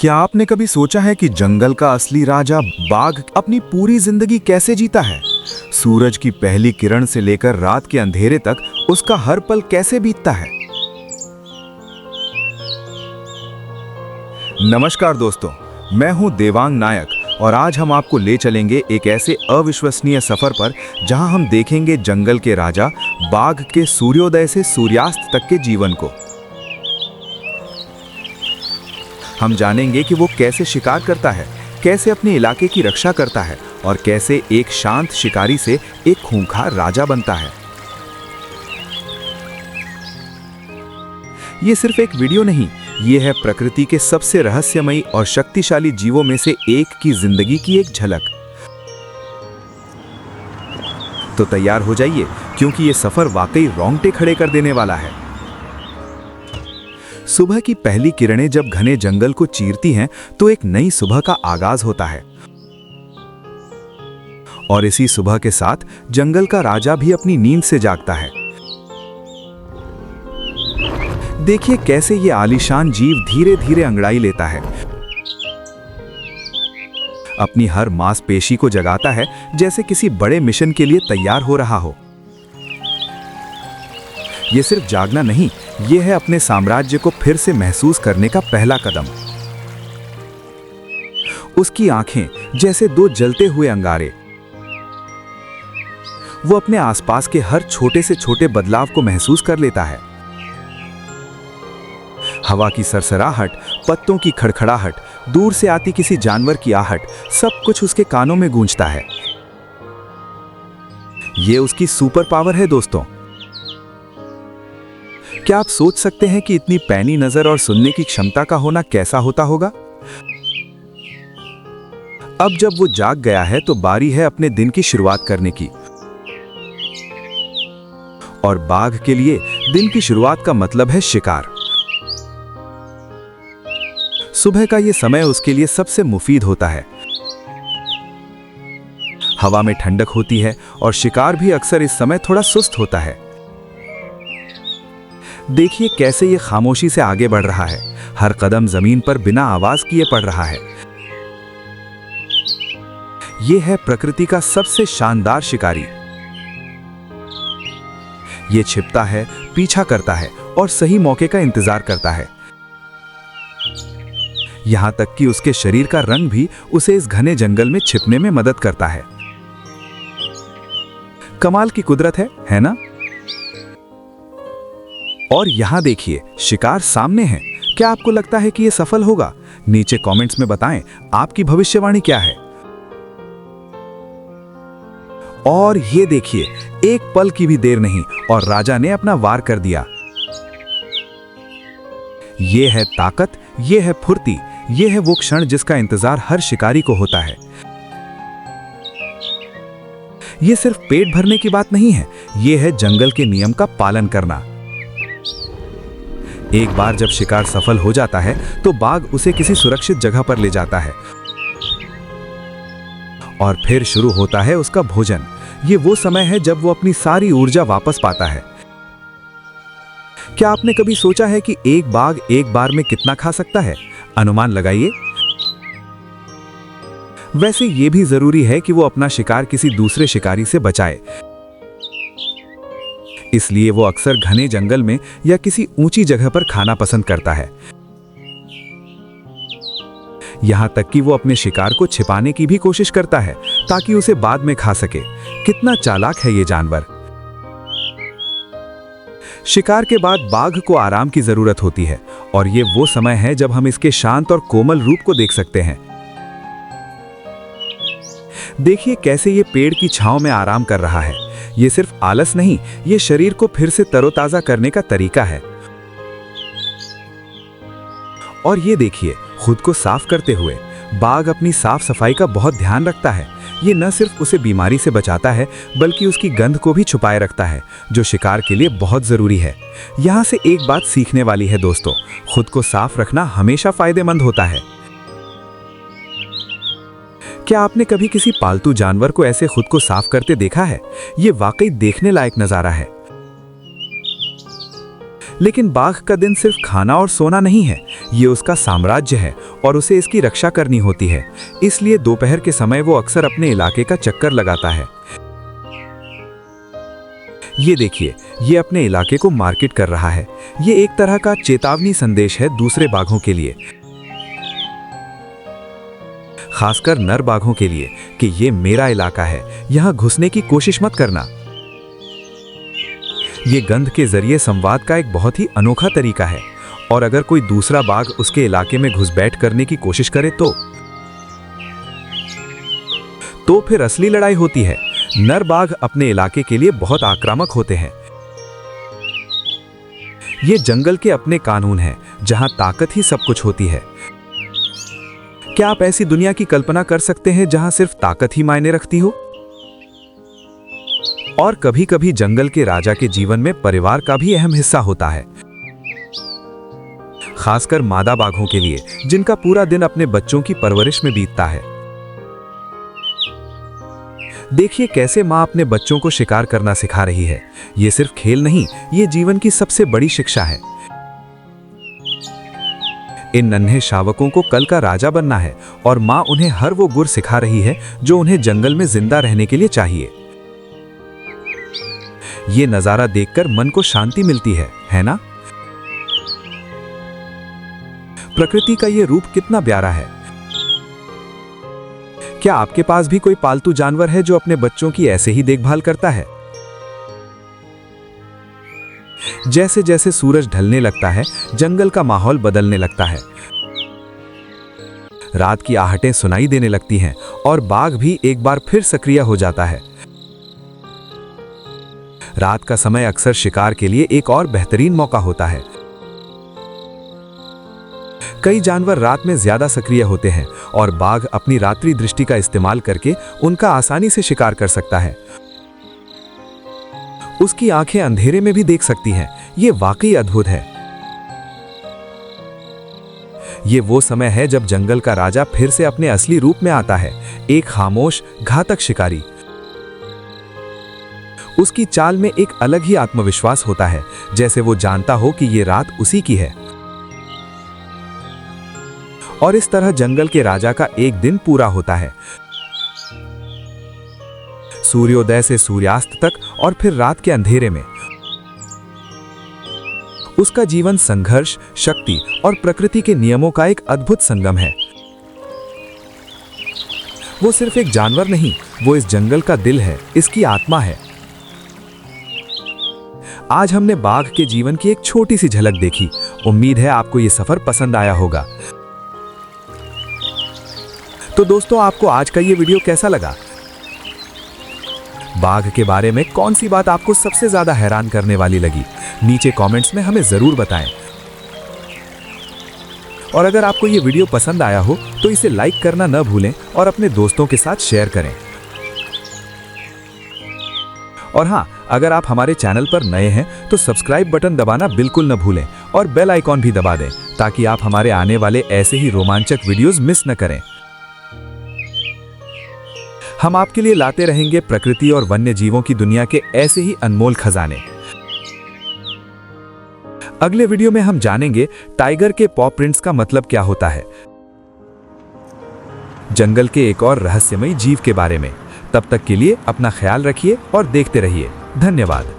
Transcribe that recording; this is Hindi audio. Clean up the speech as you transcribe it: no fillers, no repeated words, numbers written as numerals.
क्या आपने कभी सोचा है कि जंगल का असली राजा बाघ अपनी पूरी जिंदगी कैसे जीता है? सूरज की पहली किरण से लेकर रात के अंधेरे तक उसका हर पल कैसे बीतता है? नमस्कार दोस्तों, मैं हूं देवांग नायक और आज हम आपको ले चलेंगे एक ऐसे अविश्वसनीय सफर पर जहां हम देखेंगे जंगल के राजा बाघ के सूर्योदय से सूर्यास्त तक के जीवन को। हम जानेंगे कि वो कैसे शिकार करता है, कैसे अपने इलाके की रक्षा करता है और कैसे एक शांत शिकारी से एक खूंखार राजा बनता है। ये सिर्फ एक वीडियो नहीं, ये है प्रकृति के सबसे रहस्यमयी और शक्तिशाली जीवों में से एक की जिंदगी की एक झलक। तो तैयार हो जाइए, क्योंकि ये सफर वाकई रोंगटे खड़े कर देने वाला है। सुबह की पहली किरणें जब घने जंगल को चीरती हैं, तो एक नई सुबह का आगाज होता है। और इसी सुबह के साथ जंगल का राजा भी अपनी नींद से जागता है। देखिए कैसे ये आलीशान जीव धीरे धीरे अंगड़ाई लेता है, अपनी हर मांसपेशी को जगाता है, जैसे किसी बड़े मिशन के लिए तैयार हो रहा हो। ये सिर्फ जागना नहीं, ये है अपने साम्राज्य को फिर से महसूस करने का पहला कदम। उसकी आंखें जैसे दो जलते हुए अंगारे। वो अपने आसपास के हर छोटे से छोटे बदलाव को महसूस कर लेता है। हवा की सरसराहट, पत्तों की खड़खड़ाहट, दूर से आती किसी जानवर की आहट, सब कुछ उसके कानों में गूंजता है। ये उसकी सुपर पावर है दोस्तों। क्या आप सोच सकते हैं कि इतनी पैनी नजर और सुनने की क्षमता का होना कैसा होता होगा? अब जब वो जाग गया है, तो बारी है अपने दिन की शुरुआत करने की। और बाघ के लिए दिन की शुरुआत का मतलब है शिकार। सुबह का ये समय उसके लिए सबसे मुफीद होता है। हवा में ठंडक होती है और शिकार भी अक्सर इस समय थोड़ा सुस्त होता है। देखिए कैसे ये खामोशी से आगे बढ़ रहा है, हर कदम जमीन पर बिना आवाज किए पड़ रहा है। यह है प्रकृति का सबसे शानदार शिकारी। ये छिपता है, पीछा करता है और सही मौके का इंतजार करता है। यहां तक कि उसके शरीर का रंग भी उसे इस घने जंगल में छिपने में मदद करता है। कमाल की कुदरत है ना? और यहां देखिए, शिकार सामने है। क्या आपको लगता है कि यह सफल होगा? नीचे कमेंट्स में बताएं आपकी भविष्यवाणी क्या है। और ये देखिए, एक पल की भी देर नहीं और राजा ने अपना वार कर दिया। यह है ताकत, यह है फुर्ती, यह है वो क्षण जिसका इंतजार हर शिकारी को होता है। यह सिर्फ पेट भरने की बात नहीं है, यह है जंगल के नियम का पालन करना। एक बार जब शिकार सफल हो जाता है, तो बाघ उसे किसी सुरक्षित जगह पर ले जाता है और फिर शुरू होता है उसका भोजन। ये वो समय है जब वो अपनी सारी ऊर्जा वापस पाता है। क्या आपने कभी सोचा है कि एक बाघ एक बार में कितना खा सकता है? अनुमान लगाइए। वैसे ये भी जरूरी है कि वो अपना शिकार किसी दूसरे शिकारी से बचाए। इसलिए वो अक्सर घने जंगल में या किसी ऊंची जगह पर खाना पसंद करता है। यहां तक कि वो अपने शिकार को छिपाने की भी कोशिश करता है, ताकि उसे बाद में खा सके। कितना चालाक है ये जानवर। शिकार के बाद बाघ को आराम की जरूरत होती है और ये वो समय है जब हम इसके शांत और कोमल रूप को देख सकते हैं। देखिए कैसे ये पेड़ की छांव में आराम कर रहा है। ये सिर्फ आलस नहीं, ये शरीर को फिर से तरोताजा करने का तरीका है। और ये देखिए, खुद को साफ करते हुए बाघ अपनी साफ सफाई का बहुत ध्यान रखता है। ये न सिर्फ उसे बीमारी से बचाता है, बल्कि उसकी गंध को भी छुपाए रखता है, जो शिकार के लिए बहुत जरूरी है। यहां से एक बात सीखने वाली है दोस्तों, खुद को साफ रखना हमेशा फायदेमंद होता है। क्या आपने कभी किसी पालतू जानवर को ऐसे खुद को साफ करते देखा है? ये वाकई देखने लायक नजारा है। लेकिन बाघ का दिन सिर्फ खाना और सोना नहीं है, ये उसका साम्राज्य है और उसे इसकी रक्षा करनी होती है। इसलिए दोपहर के समय वो अक्सर अपने इलाके का चक्कर लगाता है। ये देखिए, ये अपने इलाके को मार्केट कर रहा है। ये एक तरह का चेतावनी संदेश है दूसरे बाघों के लिए, खासकर नर बाघों के लिए, कि ये मेरा इलाका है, यहां घुसने की कोशिश मत करना। ये गंध के जरिए संवाद का एक बहुत ही अनोखा तरीका है, और अगर कोई दूसरा बाघ उसके इलाके में घुसपैठ करने की कोशिश करे तो फिर असली लड़ाई होती है। नर बाघ अपने इलाके के लिए बहुत आक्रामक होते हैं। ये जंगल के अपने कानून हैं, जहां ताकत ही सब कुछ होती है। क्या आप ऐसी दुनिया की कल्पना कर सकते हैं जहां सिर्फ ताकत ही मायने रखती हो? और कभी-कभी जंगल के राजा के जीवन में परिवार का भी अहम हिस्सा होता है, खासकर मादा बाघों के लिए, जिनका पूरा दिन अपने बच्चों की परवरिश में बीतता है। देखिए कैसे मां अपने बच्चों को शिकार करना सिखा रही है। ये सिर्फ खेल नहीं, ये जीवन की सबसे बड़ी शिक्षा है। इन नन्हे शावकों को कल का राजा बनना है, और मां उन्हें हर वो गुर सिखा रही है जो उन्हें जंगल में जिंदा रहने के लिए चाहिए। ये नजारा देखकर मन को शांति मिलती है ना? प्रकृति का ये रूप कितना प्यारा है। क्या आपके पास भी कोई पालतू जानवर है जो अपने बच्चों की ऐसे ही देखभाल करता है? जैसे जैसे सूरज ढलने लगता है, जंगल का माहौल बदलने लगता है। रात की आहटें सुनाई देने लगती हैं और बाघ भी एक बार फिर सक्रिय हो जाता है। रात का समय अक्सर शिकार के लिए एक और बेहतरीन मौका होता है। कई जानवर रात में ज्यादा सक्रिय होते हैं और बाघ अपनी रात्रि दृष्टि का इस्तेमाल करके उनका आसानी से शिकार कर सकता है। उसकी आंखें अंधेरे में भी देख सकती हैं। ये वाकई अद्भुत है। ये वो समय है जब जंगल का राजा फिर से अपने असली रूप में आता है, एक खामोश, घातक शिकारी। उसकी चाल में एक अलग ही आत्मविश्वास होता है, जैसे वो जानता हो कि ये रात उसी की है। और इस तरह जंगल के राजा का एक दिन पूरा होता है, सूर्योदय से सूर्यास्त तक, और फिर रात के अंधेरे में। उसका जीवन संघर्ष, शक्ति और प्रकृति के नियमों का एक अद्भुत संगम है। वो सिर्फ एक जानवर नहीं, वो इस जंगल का दिल है, इसकी आत्मा है। आज हमने बाघ के जीवन की एक छोटी सी झलक देखी। उम्मीद है आपको ये सफर पसंद आया होगा। तो दोस्तों, आपको आज का ये वीडियो कैसा लगा? बाघ के बारे में कौन सी बात आपको सबसे ज्यादा हैरान करने वाली लगी? नीचे कमेंट्स में हमें जरूर बताएं। और अगर आपको ये वीडियो पसंद आया हो तो इसे लाइक करना न भूलें और अपने दोस्तों के साथ शेयर करें। और हाँ, अगर आप हमारे चैनल पर नए हैं तो सब्सक्राइब बटन दबाना बिल्कुल न भूलें और बेल आइकॉन भी दबा दें, ताकि आप हमारे आने वाले ऐसे ही रोमांचक वीडियोस मिस न करें। हम आपके लिए लाते रहेंगे प्रकृति और वन्य जीवों की दुनिया के ऐसे ही अनमोल खजाने। अगले वीडियो में हम जानेंगे टाइगर के पॉ प्रिंट्स का मतलब क्या होता है, जंगल के एक और रहस्यमयी जीव के बारे में। तब तक के लिए अपना ख्याल रखिए और देखते रहिए। धन्यवाद।